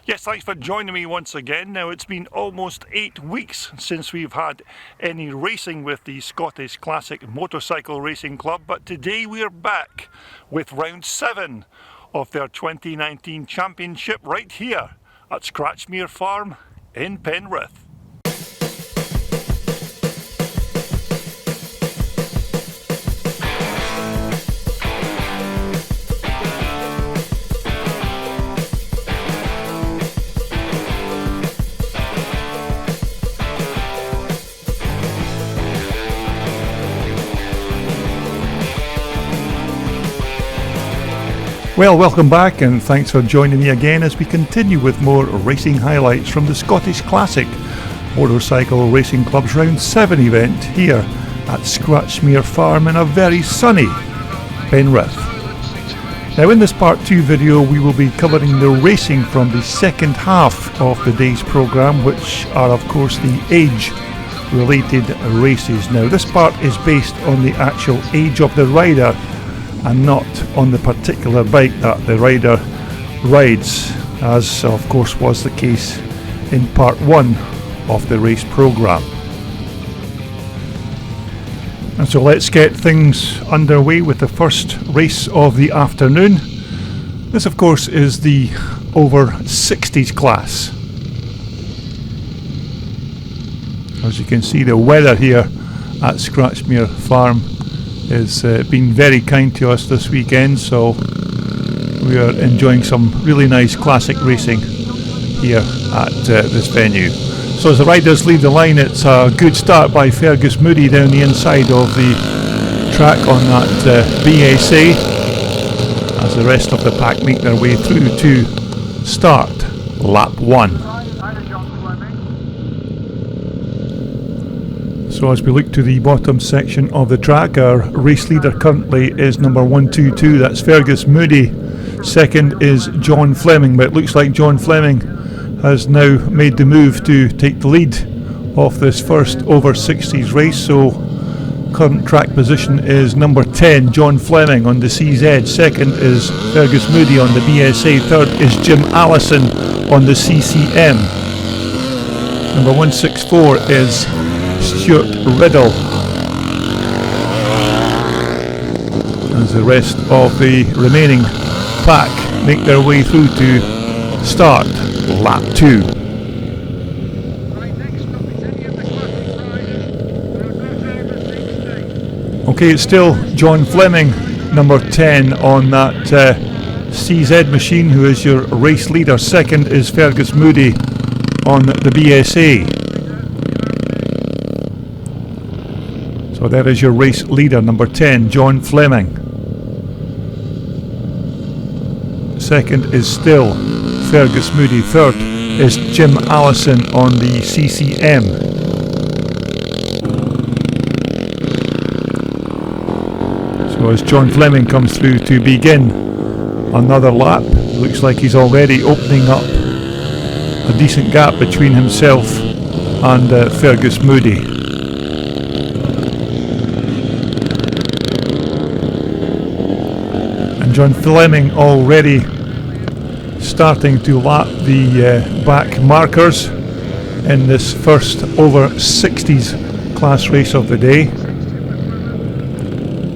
Yes, thanks for joining me once again. Now, it's been almost 8 weeks since we've had any racing with the Scottish Classic Motorcycle Racing Club, but today we're back with round 7 of their 2019 championship right here at Scratchmere Farm in Penrith. Well, welcome back and thanks for joining me again as we continue with more racing highlights from the Scottish Classic Motorcycle Racing Club's Round 7 event here at Scratchmere Farm in a very sunny Penrith. Now in this part 2 video we will be covering the racing from the second half of the day's programme, which are of course the age related races. Now this part is based on the actual age of the rider and not on the particular bike that the rider rides, as of course was the case in part 1 of the race programme. And so let's get things underway with the first race of the afternoon. This of course is the over 60s class. As you can see, the weather here at Scratchmere Farm has been very kind to us this weekend, so we are enjoying some really nice classic racing here at this venue. So as the riders leave the line, it's a good start by Fergus Moody down the inside of the track on that BSA, as the rest of the pack make their way through to start lap 1. So as we look to the bottom section of the track, our race leader currently is number 122, that's Fergus Moody. Second is John Fleming, but it looks like John Fleming has now made the move to take the lead of this first over 60s race. So current track position is number 10, John Fleming on the CZ. Second is Fergus Moody on the BSA. Third is Jim Allison on the CCM. Number 164 is Stuart Riddle, as the rest of the remaining pack make their way through to start lap 2. Okay, it's still John Fleming, number 10 on that CZ machine, who is your race leader. Second is Fergus Moody on the BSA. So there is your race leader, number 10, John Fleming. Second is still Fergus Moody. Third is Jim Allison on the CCM. So as John Fleming comes through to begin another lap, looks like he's already opening up a decent gap between himself and Fergus Moody. John Fleming already starting to lap the back markers in this first over 60s class race of the day.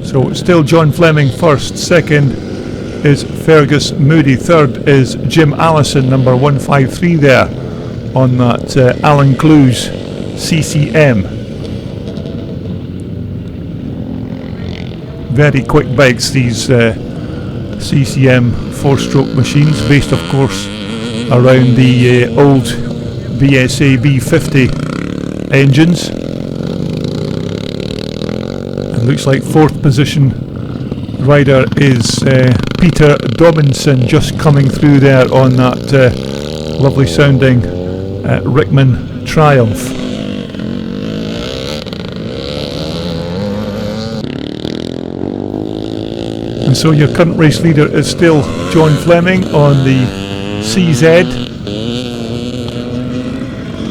So still John Fleming first, second is Fergus Moody, third is Jim Allison, number 153 there on that Alan Clues CCM. Very quick bikes, these CCM 4-stroke machines, based of course around the old BSA B50 engines. It looks like fourth position rider is Peter Dobinson, just coming through there on that lovely sounding Rickman Triumph. And so your current race leader is still John Fleming on the CZ.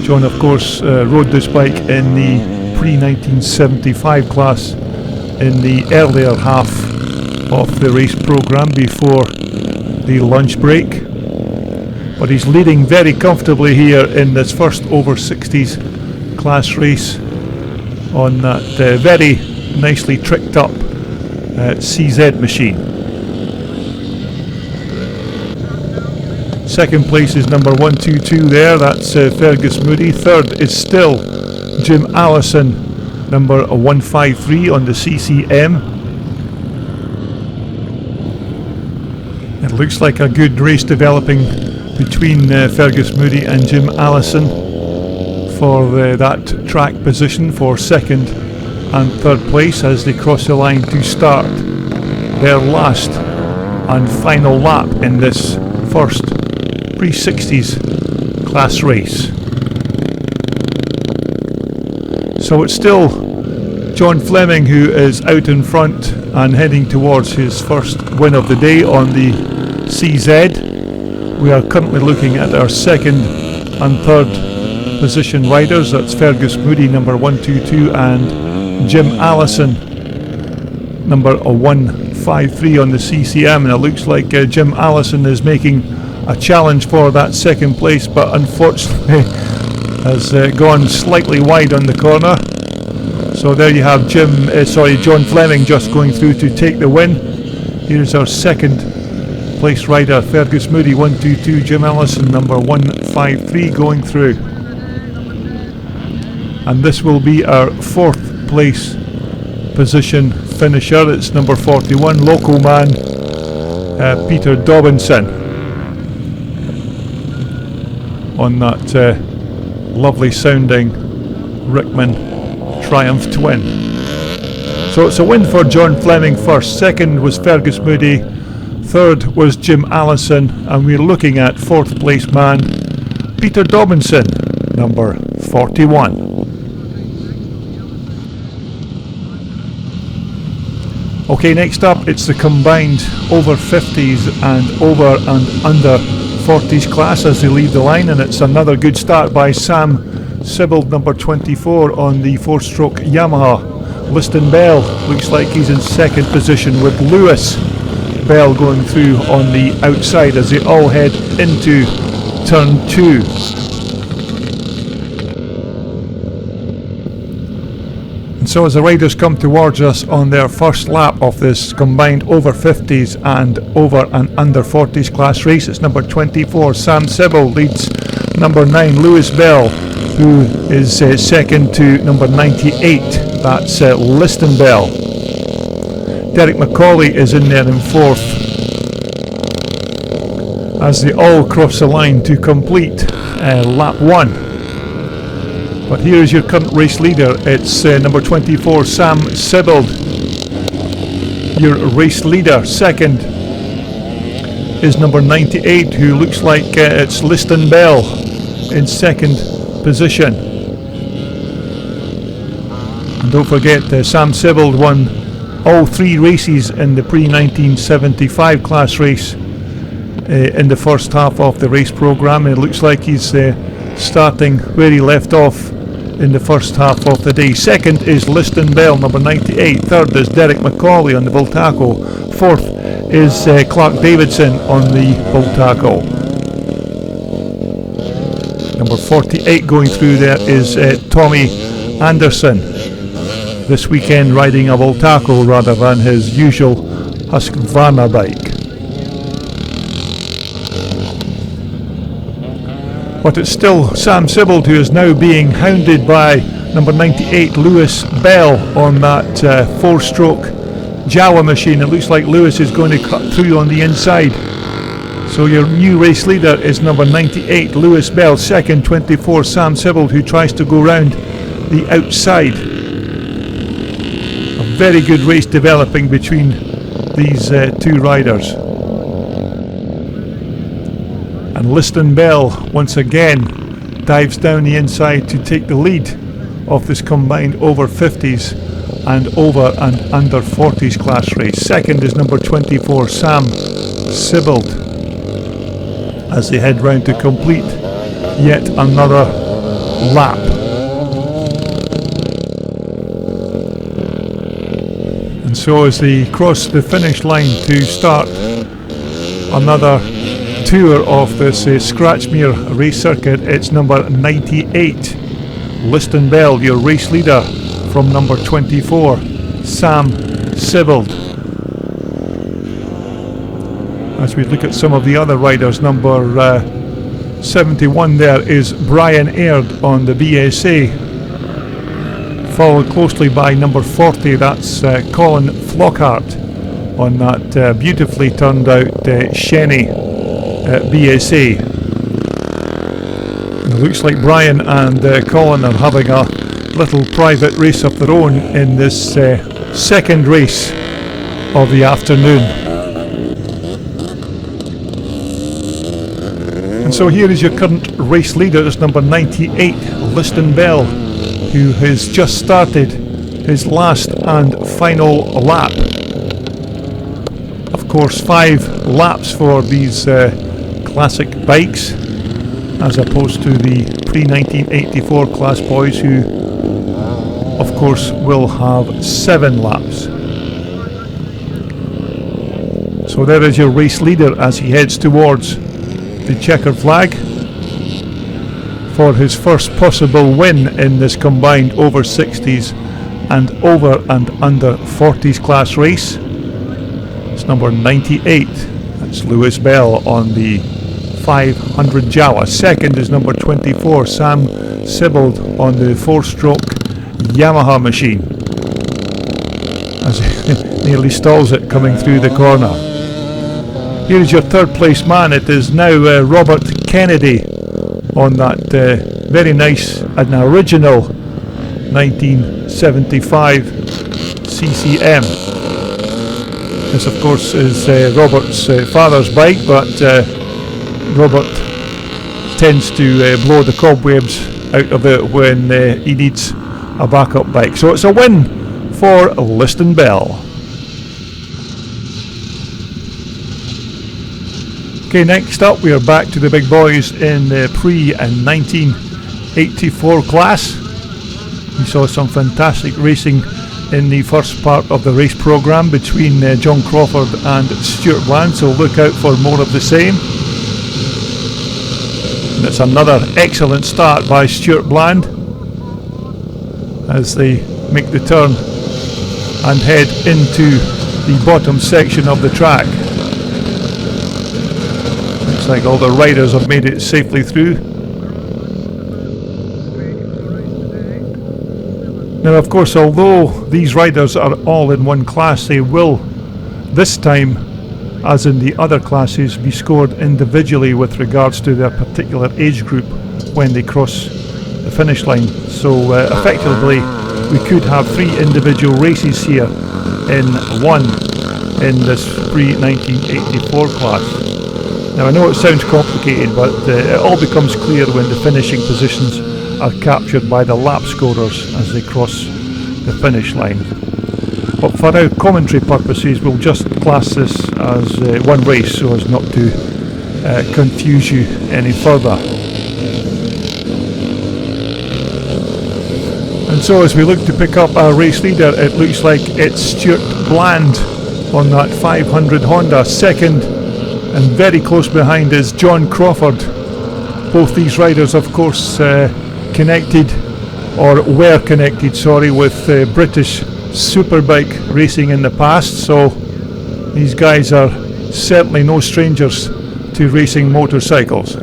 John of course rode this bike in the pre-1975 class in the earlier half of the race programme before the lunch break. but he's leading very comfortably here in this first over 60s class race on that very nicely tricked up CZ machine. Second place is number 122 there, that's Fergus Moody. Third is still Jim Allison, number 153 on the CCM. It looks like a good race developing between Fergus Moody and Jim Allison for that track position for second and third place as they cross the line to start their last and final lap in this first pre-60s class race. So it's still John Fleming who is out in front and heading towards his first win of the day on the CZ. We are currently looking at our second and third position riders. That's Fergus Moody, number 122, and Jim Allison, number 153 on the CCM. And it looks like Jim Allison is making a challenge for that second place, but unfortunately has gone slightly wide on the corner. So there you have John Fleming just going through to take the win. Here's our second place rider, Fergus Moody, 122, Jim Allison, number 153, going through. And this will be our fourth place position finisher. It's number 41, local man Peter Dobinson, on that lovely sounding Rickman Triumph Twin. So it's a win for John Fleming first, second was Fergus Moody, third was Jim Allison, and we're looking at fourth place man Peter Dobinson, number 41. Okay, next up it's the combined over 50s and over and under 40s class as they leave the line, and it's another good start by Sam Sibbald, number 24 on the 4-stroke Yamaha. Liston Bell looks like he's in second position, with Lewis Bell going through on the outside as they all head into turn 2. And so as the riders come towards us on their first lap of this combined over 50s and over and under 40s class race, it's number 24 Sam Sibbald leads number 9 Lewis Bell, who is second to number 98, that's Liston Bell. Derek McCauley is in there in fourth as they all cross the line to complete lap 1. But here is your current race leader. It's number 24 Sam Sibbald, your race leader. Second is number 98, who looks like it's Liston Bell in second position. And don't forget Sam Sibbald won all 3 races in the pre-1975 class race in the first half of the race programme. It looks like he's starting where he left off in the first half of the day. Second is Liston Bell, number 98. Third is Derek McCauley on the Bultaco. Fourth is Clark Davidson on the Bultaco. Number 48 going through there is Tommy Anderson, this weekend riding a Bultaco rather than his usual Husqvarna bike. But it's still Sam Sibbald who is now being hounded by number 98 Lewis Bell on that 4-stroke Jawa machine. It looks like Lewis is going to cut through on the inside. So your new race leader is number 98 Lewis Bell. Second, 24 Sam Sibbald, who tries to go round the outside. A very good race developing between these two riders. And Liston Bell once again dives down the inside to take the lead of this combined over 50s and over and under 40s class race. Second is number 24 Sam Sibbald as they head round to complete yet another lap. And so as they cross the finish line to start another tour of this Scratchmere race circuit. It's number 98, Liston Bell, your race leader from number 24, Sam Sibbald. As we look at some of the other riders, number 71 there is Brian Aird on the BSA, followed closely by number 40, that's Colin Flockhart on that beautifully turned out Shenny BSA. It looks like Brian and Colin are having a little private race of their own in this second race of the afternoon. And so here is your current race leader, it's number 98, Liston Bell, who has just started his last and final lap. Of course, 5 laps for these classic bikes, as opposed to the pre-1984 class boys, who of course will have 7 laps. So there is your race leader as he heads towards the checkered flag for his first possible win in this combined over 60s and over and under 40s class race. It's number 98, that's Lewis Bell on the 500 Jawa. Second is number 24, Sam Sibbald on the 4-stroke Yamaha machine, as he nearly stalls it coming through the corner. Here is your third place man. It is now Robert Kennedy on that very nice and original 1975 CCM. This of course is Robert's father's bike, but Robert tends to blow the cobwebs out of it when he needs a backup bike. So it's a win for Liston Bell. Okay, next up we are back to the big boys in the pre-1984 class. We saw some fantastic racing in the first part of the race programme between John Crawford and Stuart Bland, so look out for more of the same. And it's another excellent start by Stuart Bland as they make the turn and head into the bottom section of the track. Looks like all the riders have made it safely through. Now of course, although these riders are all in one class, they will this time, as in the other classes, be scored individually with regards to their particular age group when they cross the finish line. So effectively we could have 3 individual races here in one in this pre-1984 class. Now I know it sounds complicated, but it all becomes clear when the finishing positions are captured by the lap scorers as they cross the finish line. But for our commentary purposes, we'll just class this as one race so as not to confuse you any further. And so as we look to pick up our race leader, it looks like it's Stuart Bland on that 500 Honda. Second, and very close behind, is John Crawford. Both these riders of course connected, or were connected, sorry, with British superbike racing in the past, so these guys are certainly no strangers to racing motorcycles.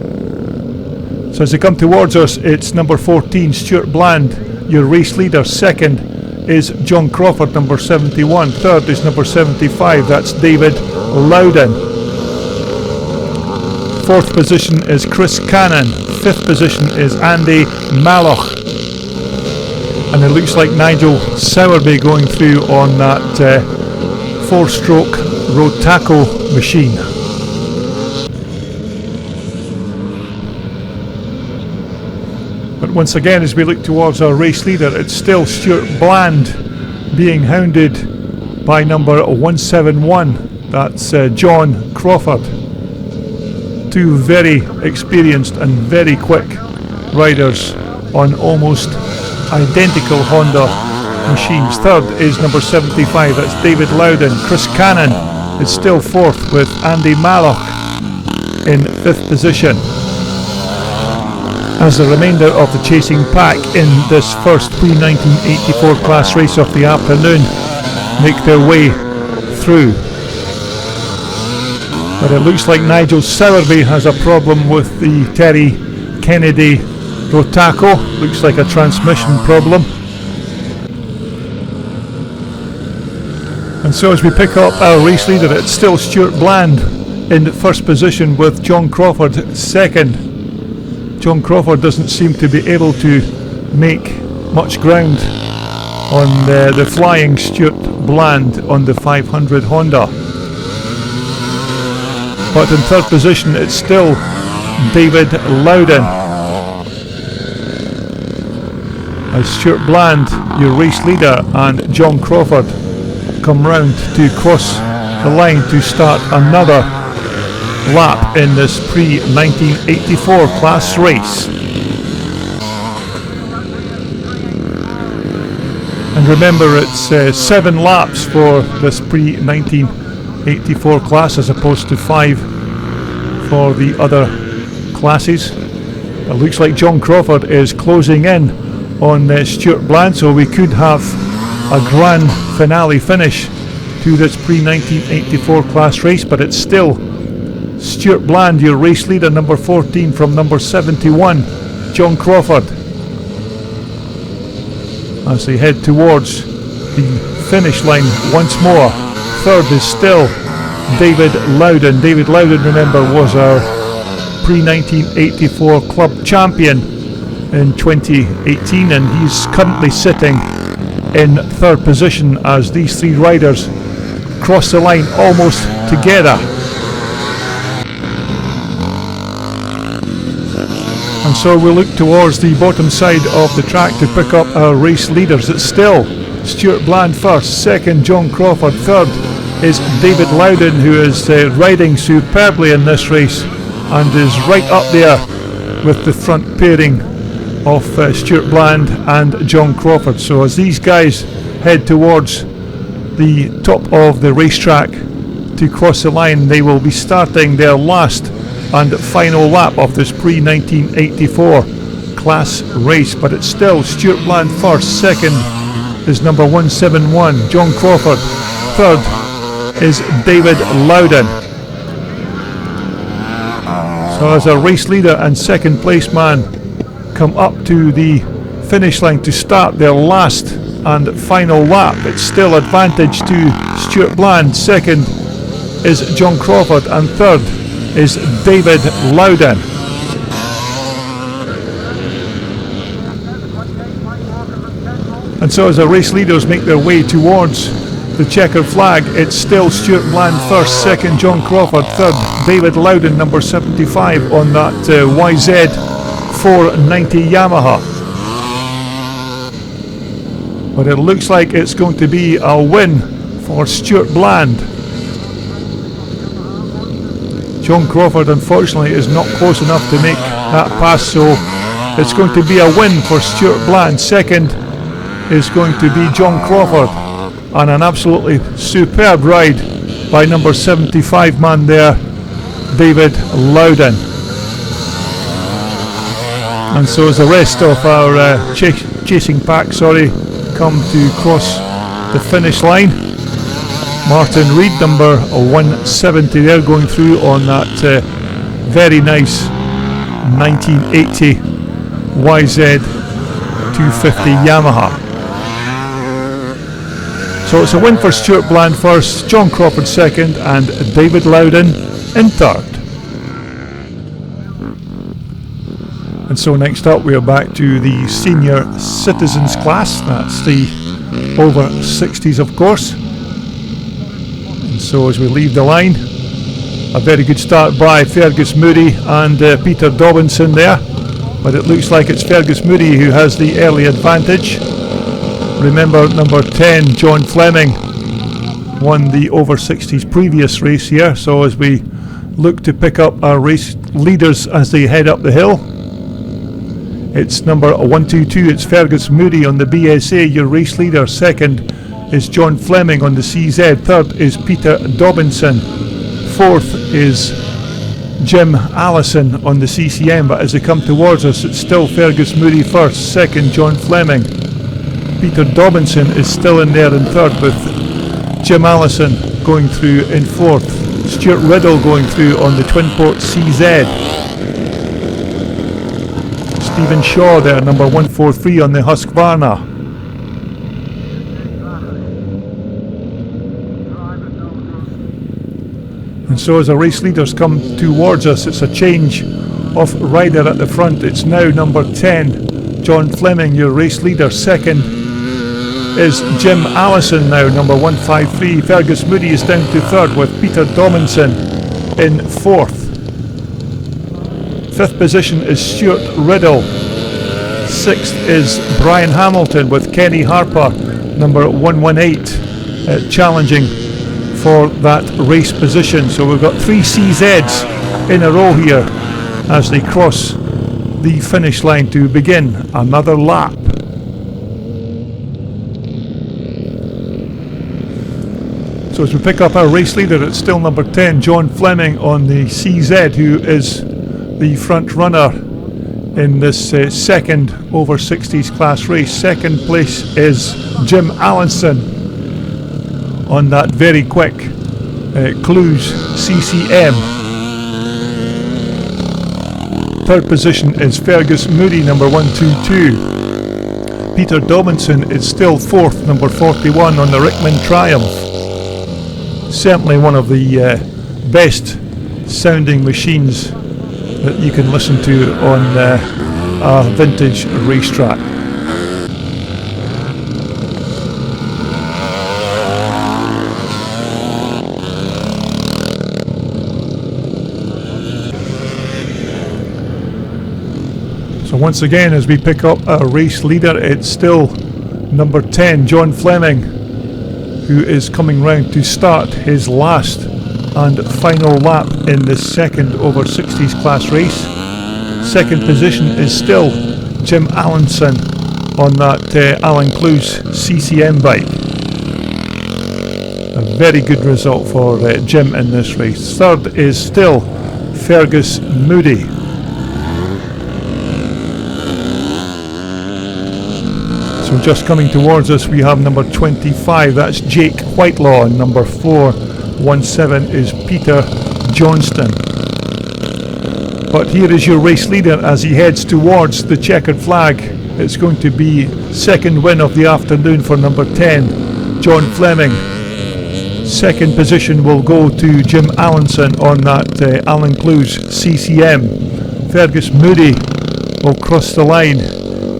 So as they come towards us, it's number 14, Stuart Bland, your race leader. Second is John Crawford, number 71. Third is number 75, that's David Loudon. Fourth position is Chris Cannon. Fifth position is Andy Malloch. And it looks like Nigel Sowerby going through on that 4-stroke Rotaco machine. But once again, as we look towards our race leader, it's still Stuart Bland being hounded by number 171, that's John Crawford. 2 very experienced and very quick riders on almost identical Honda machines. Third is number 75, that's David Loudon. Chris Cannon is still fourth with Andy Malloch. in 5th position. As the remainder of the chasing pack in this first pre-1984 class race of the afternoon make their way through. But it looks like Nigel Sowerby has a problem with the Terry Kennedy Rotaco. Looks like a transmission problem. And so as we pick up our race leader, it's still Stuart Bland in first position with John Crawford second. John Crawford doesn't seem to be able to make much ground on the flying Stuart Bland on the 500 Honda. But in third position it's still David Loudon. As Stuart Bland, your race leader, and John Crawford come round to cross the line to start another lap in this pre-1984 class race. And remember, it's 7 laps for this pre-1984 class as opposed to 5 for the other classes. It looks like John Crawford is closing in on Stuart Bland, so we could have a grand finale finish to this pre-1984 class race, but it's still Stuart Bland, your race leader, number 14 from number 71, John Crawford, as they head towards the finish line once more. Third is still David Loudon. David Loudon, remember, was our pre-1984 club champion in 2018, and he's currently sitting in third position as these 3 riders cross the line almost together. And so we'll look towards the bottom side of the track to pick up our race leaders. It's still Stuart Bland first, second John Crawford, third is David Loudon, who is riding superbly in this race and is right up there with the front pairing of Stuart Bland and John Crawford. So as these guys head towards the top of the racetrack to cross the line, they will be starting their last and final lap of this pre-1984 class race. But it's still Stuart Bland first, second is number 171 John Crawford, third is David Loudon. So as a race leader and second place man come up to the finish line to start their last and final lap, it's still advantage to Stuart Bland, second is John Crawford, and third is David Loudon. And so as the race leaders make their way towards the checkered flag, it's still Stuart Bland first, second John Crawford, third David Loudon, number 75 on that YZ 490 Yamaha. But it looks like it's going to be a win for Stuart Bland. John Crawford unfortunately is not close enough to make that pass, so it's going to be a win for Stuart Bland. Second is going to be John Crawford, and an absolutely superb ride by number 75 man there, David Loudon. And so as the rest of our chasing pack come to cross the finish line, Martin Reed, number 170 there, going through on that very nice 1980 YZ 250 Yamaha. So it's a win for Stuart Bland first, John Crawford second, and David Loudon in third. And so next up we are back to the senior citizens class. That's the over 60s, of course. And so as we leave the line, a very good start by Fergus Moody and Peter Dobinson there, but it looks like it's Fergus Moody who has the early advantage. Remember, number 10 John Fleming won the over 60s previous race here, so as we look to pick up our race leaders as they head up the hill, it's number 122, it's Fergus Moody on the BSA, your race leader. Second is John Fleming on the CZ. Third is Peter Dobinson. Fourth is Jim Allison on the CCM, but as they come towards us, it's still Fergus Moody first, second John Fleming. Peter Dobinson is still in there in third, with Jim Allison going through in fourth. Stuart Riddle going through on the Twinport CZ. Stephen Shaw there, number 143 on the Husqvarna. And so as the race leaders come towards us, it's a change of rider at the front. It's now number 10, John Fleming, your race leader. Second is Jim Allison now, number 153. Fergus Moody is down to third with Peter Dobinson in fourth. Fifth position is Stuart Riddle. Sixth is Brian Hamilton with Kenny Harper, number 118, challenging for that race position. So we've got 3 CZs in a row here as they cross the finish line to begin another lap. So as we pick up our race leader, it's still number 10, John Fleming on the CZ, who is the front runner in this second over 60s class race. Second place is Jim Allison on that very quick Clues CCM. Third position is Fergus Moody, number 122. Peter Dobinson is still fourth, number 41 on the Rickman Triumph. Certainly one of the best sounding machines that you can listen to on a vintage racetrack. So once again, as we pick up our race leader, it's still number 10, John Fleming, who is coming round to start his last and final lap in this second over 60s class race. Second position is still Jim Allison on that Alan Clues CCM bike. A very good result for Jim in this race. Third is still Fergus Moody. So just coming towards us, we have number 25, that's Jake Whitelaw, and number 417 is Peter Johnston. But here is your race leader as he heads towards the checkered flag. It's going to be second win of the afternoon for number 10, John Fleming. Second position will go to Jim Allison on that Alan Clues CCM. Fergus Moody will cross the line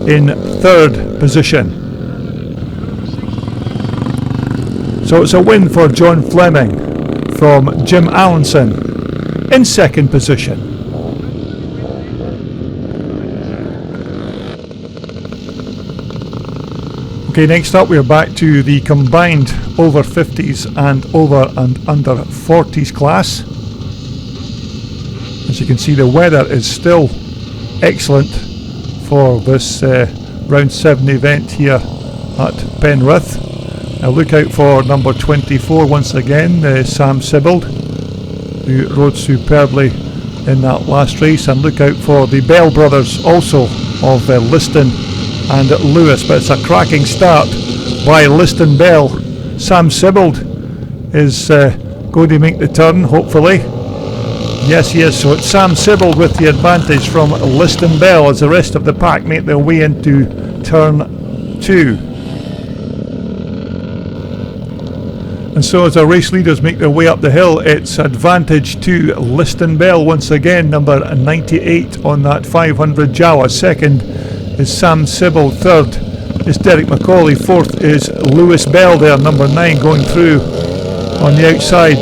in third position. So it's a win for John Fleming from Jim Allison in second position. Okay, next up we're back to the combined over 50s and over and under 40s class. As you can see, the weather is still excellent for this round 7 event here at Penrith. Now look out for number 24 once again, Sam Sibbald, who rode superbly in that last race, and look out for the Bell brothers also of Liston and Lewis. But it's a cracking start by Liston Bell. Sam Sibbald is going to make the turn, hopefully. Yes, he is. So it's Sam Sibbald with the advantage from Liston Bell as the rest of the pack make their way into turn 2. And so as our race leaders make their way up the hill, it's advantage to Liston Bell once again, number 98 on that 500 Jawa. Second is Sam Sibbald. Third is Derek McCauley. Fourth is Lewis Bell there, number 9, going through on the outside.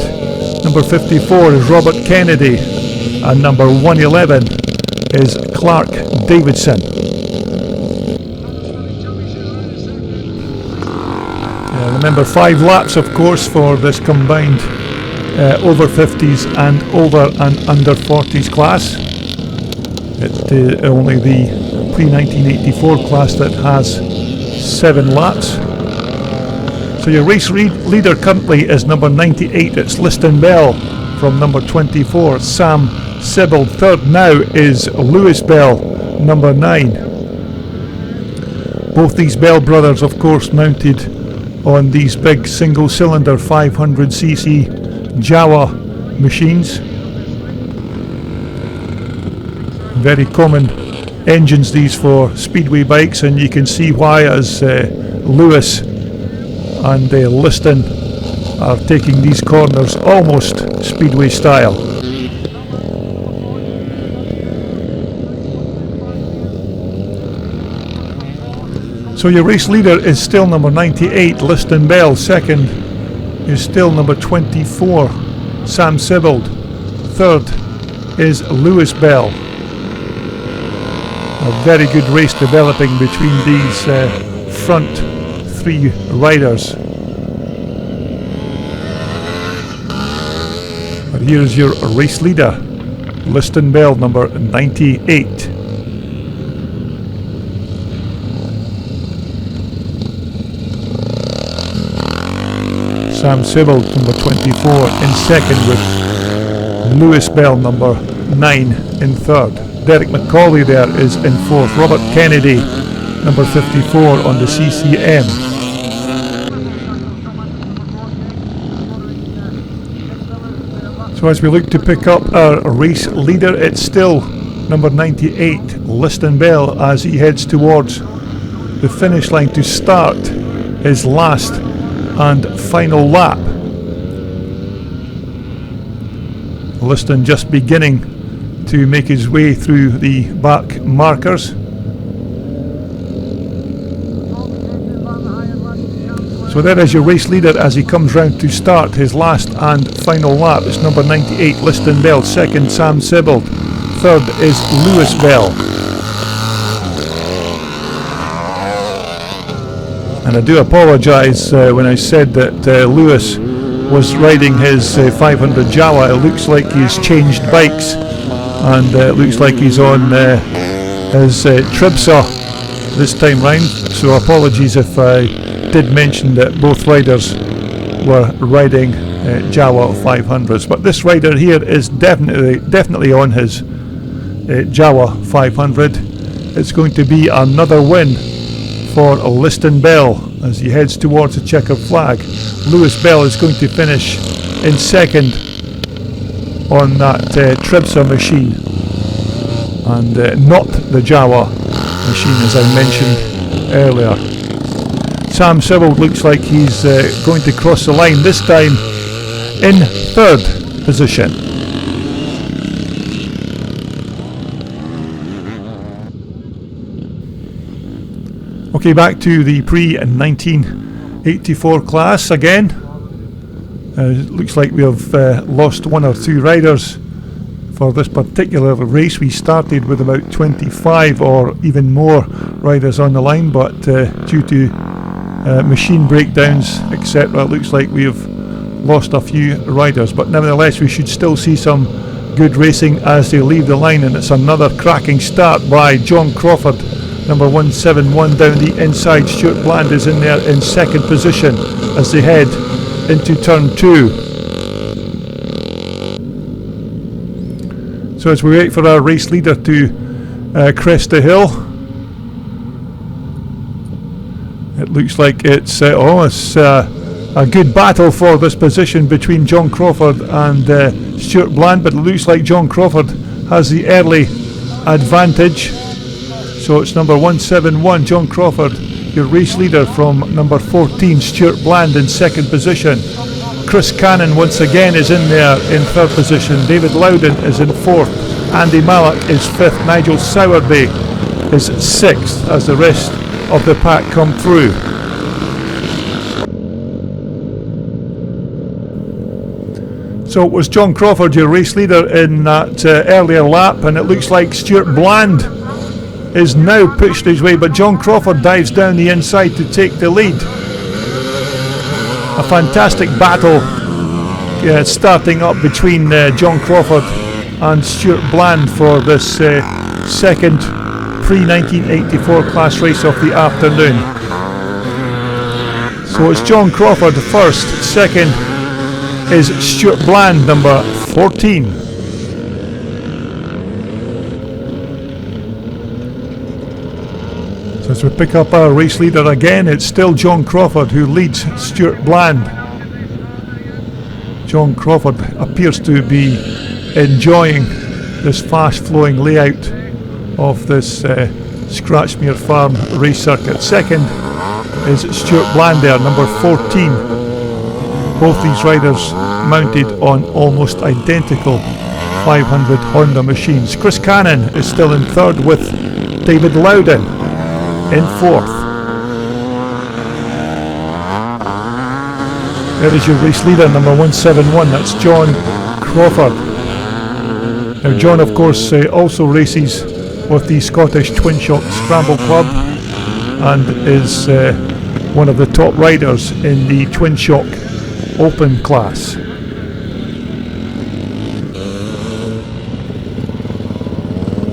Number 54 is Robert Kennedy, and number 111 is Clark Davidson. Remember, 5 laps of course for this combined over 50s and over and under 40s class. It's only the pre-1984 class that has 7 laps. So your race leader currently is number 98, it's Liston Bell, from number 24, Sam Sibbald. Third now is Lewis Bell, number 9. Both these Bell brothers, of course, mounted on these big single-cylinder 500cc Jawa machines. Very common engines these for speedway bikes, and you can see why, as Lewis and Liston are taking these corners almost speedway style. So your race leader is still number 98, Liston Bell. Second is still number 24, Sam Sibbald. Third is Lewis Bell. A very good race developing between these front 3 riders. But here's your race leader, Liston Bell, number 98. Sam Sibbald, number 24, in second, with Lewis Bell, number 9, in third. Derek McCauley there is in fourth. Robert Kennedy, number 54, on the CCM. So as we look to pick up our race leader, it's still number 98, Liston Bell, as he heads towards the finish line to start his last and final lap. Liston just beginning to make his way through the back markers. So there is your race leader as he comes round to start his last and final lap. It's number 98, Liston Bell. Second, Sam Sibbald. Third is Lewis Bell. And I do apologise when I said that Lewis was riding his 500 Jawa. It looks like he's changed bikes, and it looks like he's on his Tribsa this time round. So apologies if I did mention that both riders were riding Jawa 500s. But this rider here is definitely on his Jawa 500. It's going to be another win for Liston Bell as he heads towards the checkered flag. Lewis Bell is going to finish in second on that Tribsa machine, and not the Jawa machine, as I mentioned earlier. Sam Sibbald looks like he's going to cross the line, this time in third position. Okay, back to the pre-1984 class again. It looks like we have lost one or two riders for this particular race. We started with about 25 or even more riders on the line, but due to machine breakdowns, etc., it looks like we have lost a few riders. But nevertheless, we should still see some good racing as they leave the line, and it's another cracking start by John Crawford, number 171 down the inside. Stuart Bland is in there in second position as they head into turn 2. So as we wait for our race leader to crest the hill, it looks like it's a good battle for this position between John Crawford and Stuart Bland, but it looks like John Crawford has the early advantage. So it's number 171, John Crawford, your race leader, from number 14, Stuart Bland, in second position. Chris Cannon once again is in there in third position. David Loudon is in fourth. Andy Mallock is fifth. Nigel Sowerby is sixth as the rest of the pack come through. So it was John Crawford, your race leader, in that earlier lap, and it looks like Stuart Bland is now pushed his way, but John Crawford dives down the inside to take the lead. A fantastic battle starting up between John Crawford and Stuart Bland for this second pre-1984 class race of the afternoon. So it's John Crawford first, second is Stuart Bland, number 14. So as we pick up our race leader again, it's still John Crawford who leads Stuart Bland. John Crawford appears to be enjoying this fast-flowing layout of this Scratchmere Farm race circuit. Second is Stuart Bland there, number 14. Both these riders mounted on almost identical 500 Honda machines. Chris Cannon is still in third with David Loudon in fourth. There is your race leader, number 171, that's John Crawford. Now John, of course, also races with the Scottish Twin Shock Scramble Club and is one of the top riders in the Twin Shock Open class.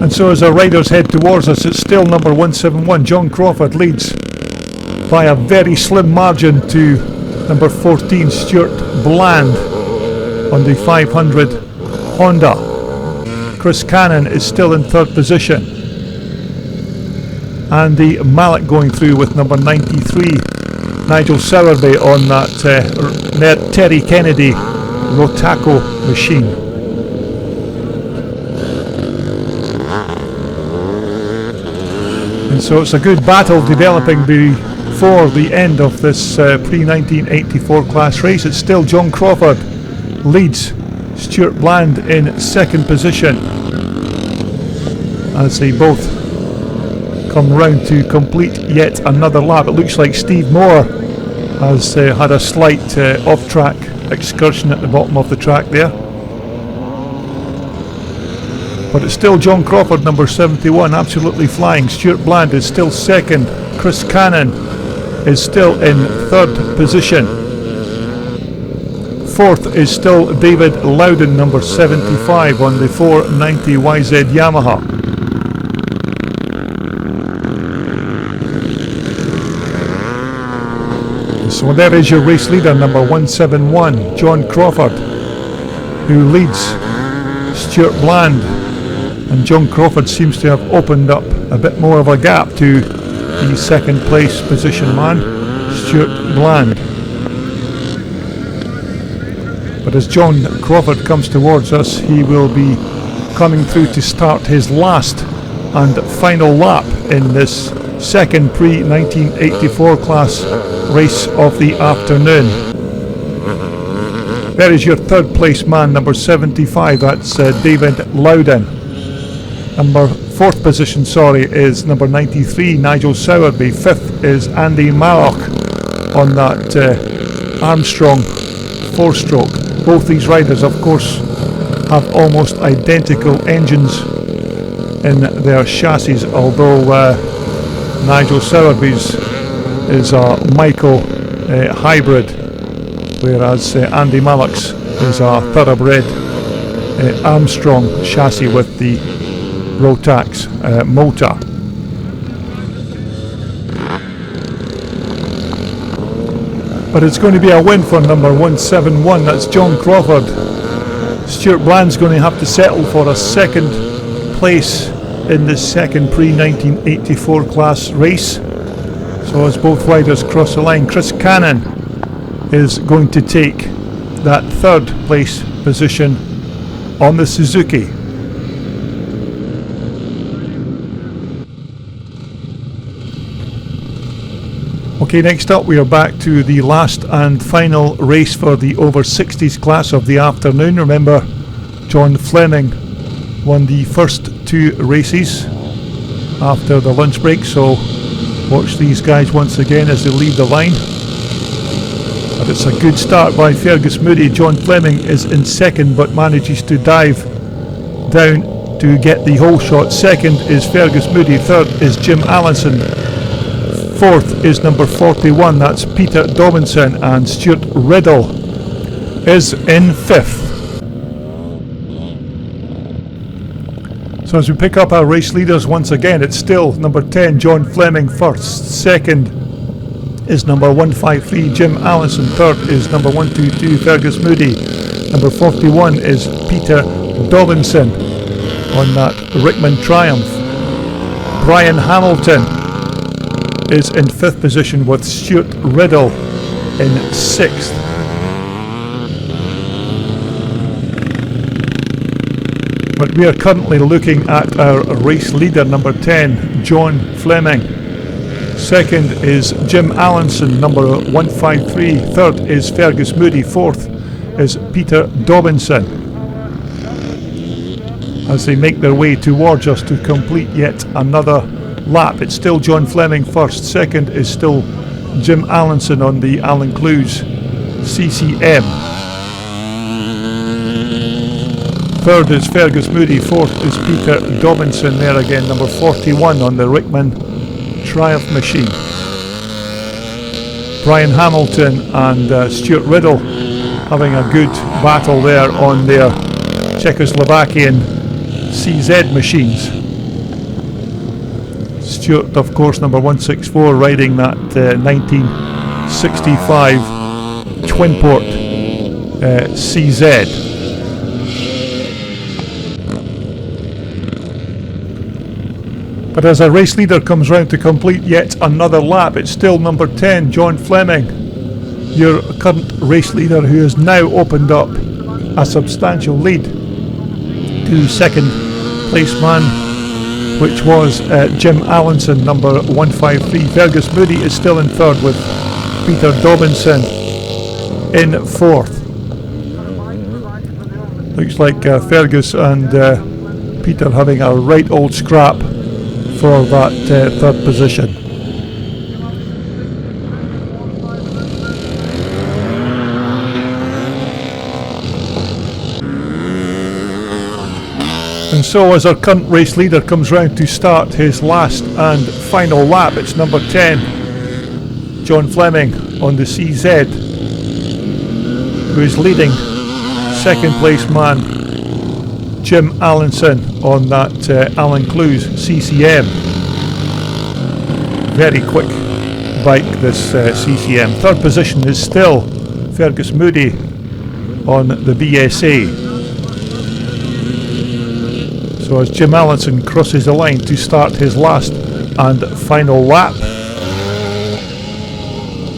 And so as our riders head towards us, it's still number 171. John Crawford leads by a very slim margin to number 14, Stuart Bland, on the 500 Honda. Chris Cannon is still in third position. Andy Mallock going through with number 93, Nigel Sowerby on that Terry Kennedy Rotaco machine. And so it's a good battle developing before the end of this pre-1984 class race. It's still John Crawford leads Stuart Bland in second position as they both come round to complete yet another lap. It looks like Steve Moore has had a slight off-track excursion at the bottom of the track there. But it's still John Crawford, number 71, absolutely flying. Stuart Bland is still second. Chris Cannon is still in third position. Fourth is still David Loudon, number 75, on the 490 YZ Yamaha. So there is your race leader, number 171, John Crawford, who leads Stuart Bland. And John Crawford seems to have opened up a bit more of a gap to the second place position man, Stuart Bland. But as John Crawford comes towards us, he will be coming through to start his last and final lap in this second pre-1984 class race of the afternoon. There is your third place man, number 75, that's David Loudon. Number fourth position, is number 93, Nigel Sowerby. Fifth is Andy Mallock on that Armstrong 4-stroke. Both these riders, of course, have almost identical engines in their chassis, although Nigel Sowerby's is a Michael hybrid, whereas Andy Mallock's is a thoroughbred Armstrong chassis with the Rotax motor. But it's going to be a win for number 171, that's John Crawford. Stuart Bland's going to have to settle for a second place in this second pre-1984 class race. So as both riders cross the line, Chris Cannon is going to take that third place position on the Suzuki. Okay, next up we are back to the last and final race for the over 60s class of the afternoon. Remember, John Fleming won the first two races after the lunch break, so watch these guys once again as they leave the line. But it's a good start by Fergus Moody. John Fleming is in second but manages to dive down to get the whole shot. Second is Fergus Moody, third is Jim Allinson, fourth is number 41, that's Peter Dobinson, and Stuart Riddle is in fifth. So as we pick up our race leaders once again, it's still number 10, John Fleming first, second is number 153, Jim Allinson, third is number 122, Fergus Moody, number 41 is Peter Dobinson on that Rickman Triumph, Brian Hamilton is in 5th position with Stuart Riddle in 6th. But we are currently looking at our race leader, number 10, John Fleming. 2nd is Jim Allinson, number 153. 3rd is Fergus Moody. 4th is Peter Dobinson. As they make their way towards us to complete yet another lap, it's still John Fleming first. 2nd is still Jim Allinson on the Alan Clues CCM. 3rd is Fergus Moody. 4th is Peter Dobinson there again, number 41 on the Rickman Triumph machine. Brian Hamilton and Stuart Riddle having a good battle there on their Czechoslovakian CZ machines. Stuart, of course, number 164, riding that 1965 twin-port CZ. But as a race leader comes round to complete yet another lap, it's still number 10, John Fleming, your current race leader, who has now opened up a substantial lead to 2nd place man, which was Jim Allinson, number 153. Fergus Moody is still in 3rd with Peter Dobinson in 4th. Looks like Fergus and Peter having a right old scrap for that 3rd position. And so as our current race leader comes round to start his last and final lap, it's number 10, John Fleming on the CZ, who is leading. 2nd place man, Jim Allinson on that Alan Clues CCM. Very quick bike, this CCM. 3rd position is still Fergus Moody on the BSA. So as Jim Allinson crosses the line to start his last and final lap,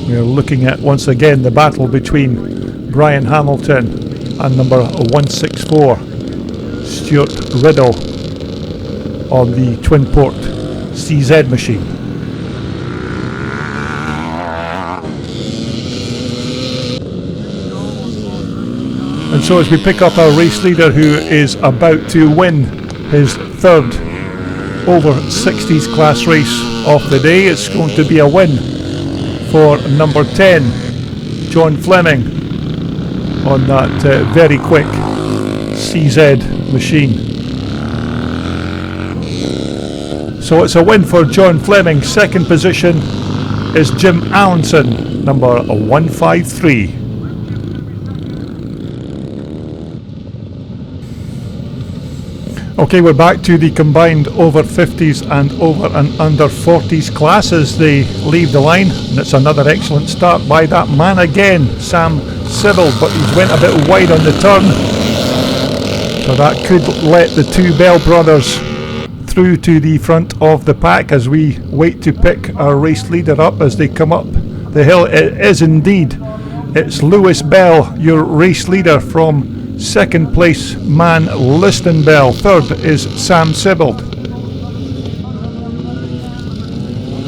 we are looking at once again the battle between Brian Hamilton and number 164. Stuart Riddle on the twin port CZ machine. And so as we pick up our race leader, who is about to win his 3rd over 60s class race of the day, it's going to be a win for number 10, John Fleming, on that very quick CZ machine. So it's a win for John Fleming. 2nd position is Jim Allinson, number 153. Okay, we're back to the combined over 50s and over and under 40s classes. They leave the line, and it's another excellent start by that man again, Sam Sybil, but he's went a bit wide on the turn. So that could let the two Bell brothers through to the front of the pack as we wait to pick our race leader up as they come up the hill. It is indeed, it's Lewis Bell, your race leader, from 2nd place man Liston Bell. 3rd is Sam Sybil.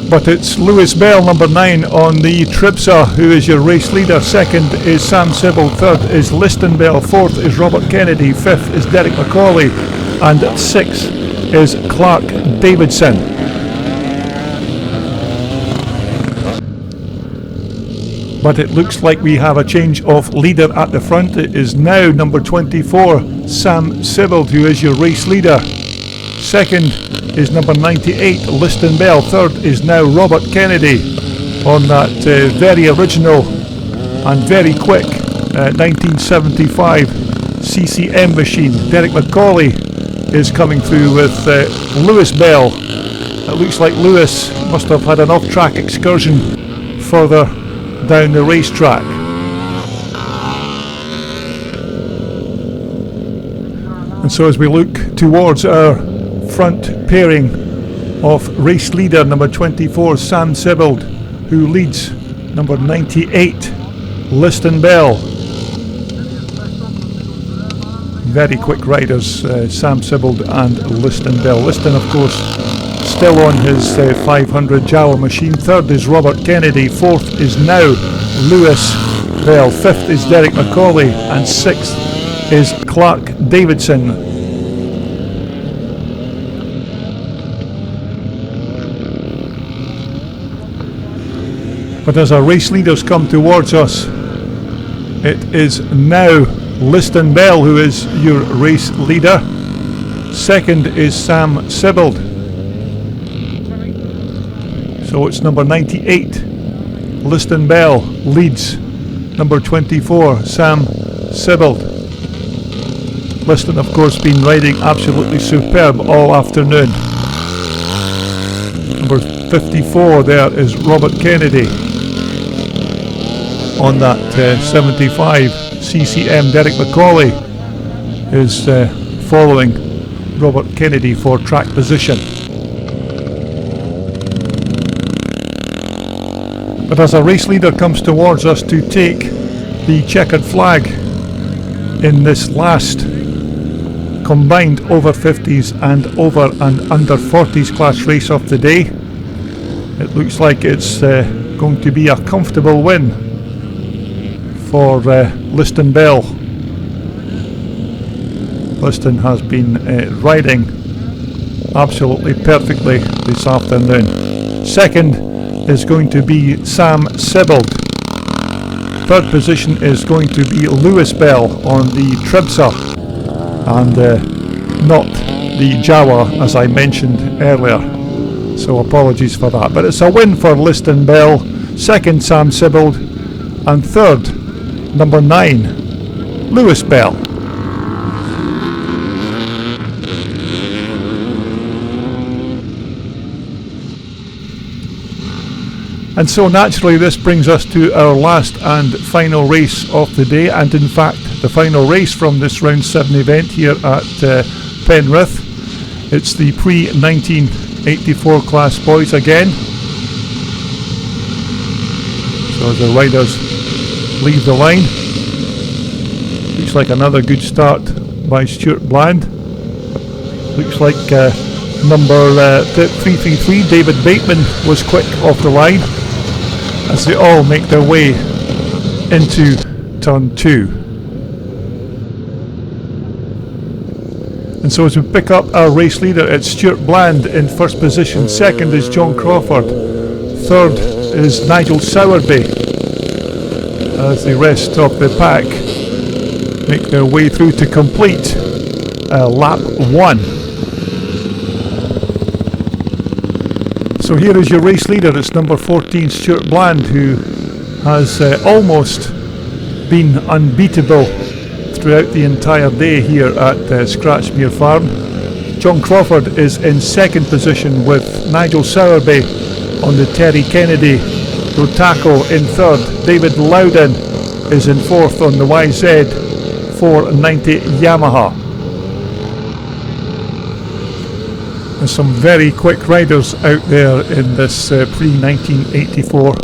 But it's Lewis Bell, number 9 on the Tripsa, who is your race leader. 2nd is Sam Sybil. 3rd is Liston Bell. 4th is Robert Kennedy. 5th is Derek McCauley. And 6th is Clark Davidson. But it looks like we have a change of leader at the front. It is now number 24, Sam Sybil, who is your race leader. 2nd is number 98, Liston Bell. 3rd is now Robert Kennedy on that very original and very quick 1975 CCM machine. Derek McCauley is coming through with Lewis Bell. It looks like Lewis must have had an off-track excursion further down the racetrack. And so as we look towards our front pairing of race leader number 24, Sam Sibbald, who leads number 98, Liston Bell. Very quick riders, Sam Sibbald and Liston Bell. Liston, of course, still on his 500 Jawa machine. Third is Robert Kennedy. Fourth is now Lewis Bell. Fifth is Derek McCauley. And sixth is Clark Davidson. But as our race leaders come towards us, it is now Liston Bell who is your race leader. Second is Sam Sibbald. So it's number 98, Liston Bell leads number 24, Sam Sibbald. Liston, of course, been riding absolutely superb all afternoon. Number 54 there is Robert Kennedy. On that 75 CCM, Derek McCauley is following Robert Kennedy for track position. But as a race leader comes towards us to take the checkered flag in this last combined over 50s and over and under 40s class race of the day, it looks like it's going to be a comfortable win for Liston Bell. Liston has been riding absolutely perfectly this afternoon. Second is going to be Sam Sibbald. Third position is going to be Lewis Bell on the Tribsa and not the Jawa, as I mentioned earlier. So apologies for that. But it's a win for Liston Bell. Second, Sam Sibbald. And third, number 9, Lewis Bell. And so naturally this brings us to our last and final race of the day, and in fact the final race from this round 7 event here at Penrith. It's the pre-1984 class boys again. So as the riders leave the line, looks like another good start by Stuart Bland. Looks like number 333 David Bateman was quick off the line as they all make their way into turn 2. And so as we pick up our race leader, it's Stuart Bland in first position. Second is John Crawford. Third is Nigel Sowerby, as the rest of the pack make their way through to complete lap 1. So here is your race leader. It's number 14, Stuart Bland, who has almost been unbeatable throughout the entire day here at Scratchmere Farm. John Crawford is in second position with Nigel Sowerby on the Terry Kennedy. Rotako in third. David Loudon is in fourth on the YZ 490 Yamaha. There's some very quick riders out there in this pre-1984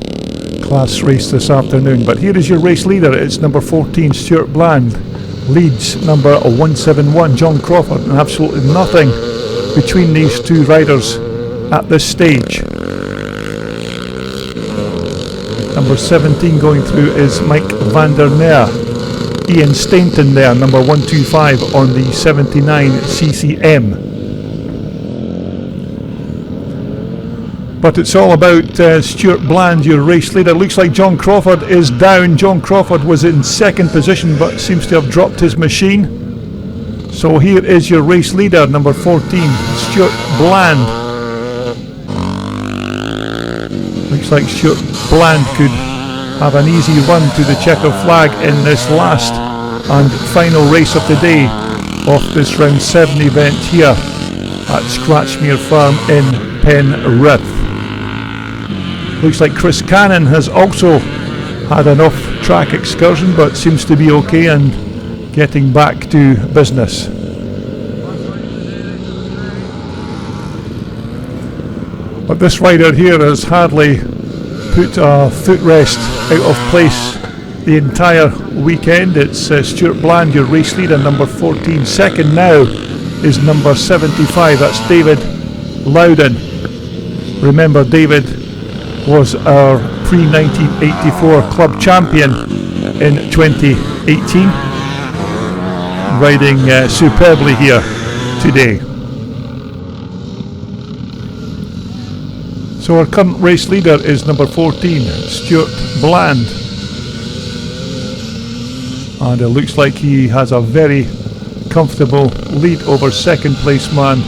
class race this afternoon. But here is your race leader. It's number 14, Stuart Bland. Leads number 171, John Crawford, and absolutely nothing between these two riders at this stage. Number 17 going through is Mike van der Meer. Ian Stainton there, number 125 on the 79 CCM. But it's all about Stuart Bland, your race leader. Looks like John Crawford is down. John Crawford was in second position but seems to have dropped his machine. So here is your race leader, number 14, Stuart Bland. Looks like Stuart Bland could have an easy run to the checker flag in this last and final race of the day of this round 7 event here at Scratchmere Farm in Penrith. Looks like Chris Cannon has also had an off-track excursion but seems to be okay and getting back to business. But this rider here has hardly put a footrest out of place the entire weekend. It's Stuart Bland, your race leader, number 14. Second now is number 75, that's David Loudon. Remember, David was our pre-1984 club champion in 2018, riding superbly here today. So our current race leader is number 14, Stuart Bland. And it looks like he has a very comfortable lead over second place man.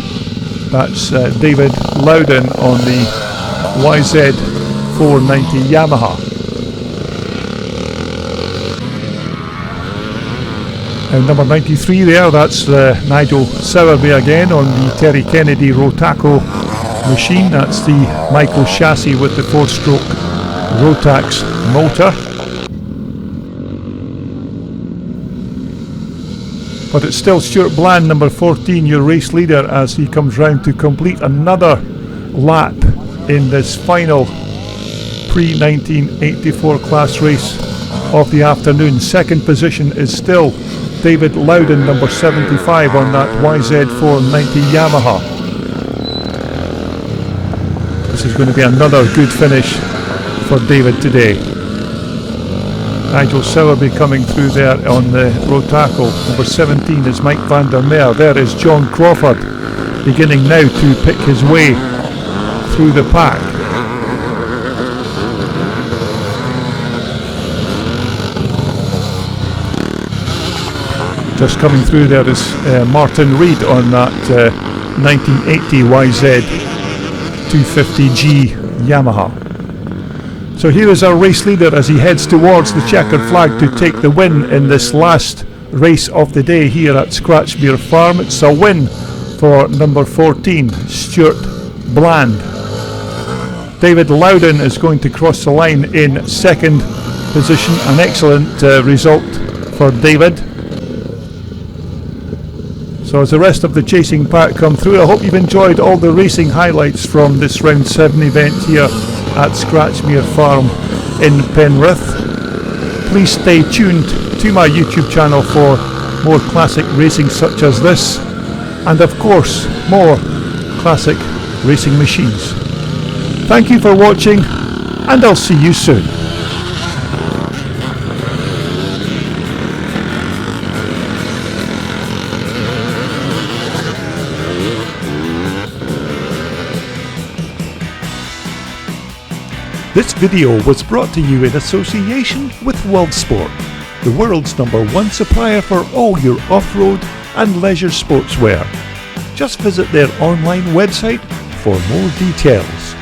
That's David Loudon on the YZ490 Yamaha. And number 93 there, that's Nigel Sowerby again on the Terry Kennedy Rotaco machine. That's the Michael chassis with the 4-stroke Rotax motor. But it's still Stuart Bland, number 14, your race leader, as he comes round to complete another lap in this final pre-1984 class race of the afternoon. Second position is still David Loudon, number 75, on that YZ490 Yamaha. This is going to be another good finish for David today. Nigel Sowerby coming through there on the Rotaco. Number 17 is Mike van der Meer. There is John Crawford, beginning now to pick his way through the pack. Just coming through there is Martin Reed on that 1980 YZ 250G Yamaha. So here is our race leader as he heads towards the checkered flag to take the win in this last race of the day here at Scratchmere Farm. It's a win for number 14, Stuart Bland. David Loudon is going to cross the line in second position. An excellent result for David. So as the rest of the chasing pack come through, I hope you've enjoyed all the racing highlights from this round 7 event here at Scratchmere Farm in Penrith. Please stay tuned to my YouTube channel for more classic racing such as this, and of course more classic racing machines. Thank you for watching, and I'll see you soon. This video was brought to you in association with WorldSport, the world's #1 supplier for all your off-road and leisure sportswear. Just visit their online website for more details.